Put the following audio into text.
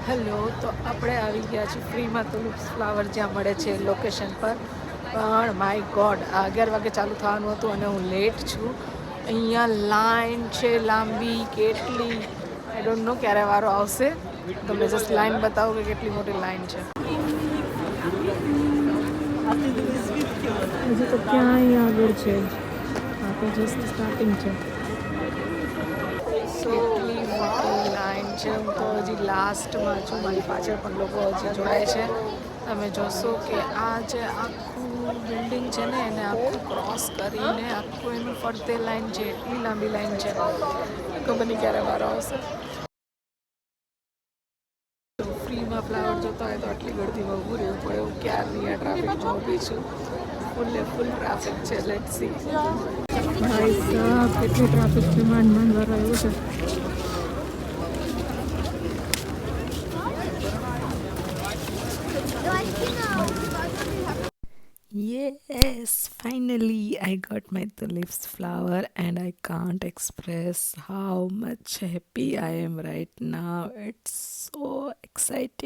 Hello, તો આપણે આવી ગયા છીએ ફ્રીમાં તુલિપ્સ ફ્લાવર જ્યાં મળે છે લોકેશન પર. પણ માય ગોડ, 11 વાગે ચાલુ થવાનું હતું અને હું લેટ છું. અહીંયા લાઈન છે લાંબી કેટલી, આઈ ડોન્ટ નો ક્યારે વારો આવશે. તમને જસ્ટ લાઈન બતાવો કે કેટલી મોટી લાઈન છે. હજી તો ક્યાંય આગળ છે, આ તો જસ્ટ સ્ટાર્ટિંગ છે. કેટલી મોટી લાઈન છે. હું તો હજી લાસ્ટમાં છું, મારી પાછળ પણ લોકો હજી જોડાય છે. તમે જોશો કે આ જે આખું બિલ્ડિંગ છે ને એને આખું ક્રોસ કરીને આખું એનું ફરતે લાઈન છે, એટલી લાંબી લાઈન છે. ખબર નહીં ક્યારે વારો આવશે. ફ્રીમાં ફ્લાવર જોતા હોય તો આટલી ગળદીમાં ઊભું રહેવું પડે. હું ક્યારની આ ટ્રાફિકમાં ઊભી છું. ફૂલે ફૂલ ટ્રાફિક છે. Let's see. ભાઈ સાહેબ, કેટલી ટ્રાફિક છે. માંડ વારો આવ્યો છે. Yes, finally I got my tulips flower and I can't express how much happy I am right now. It's so exciting.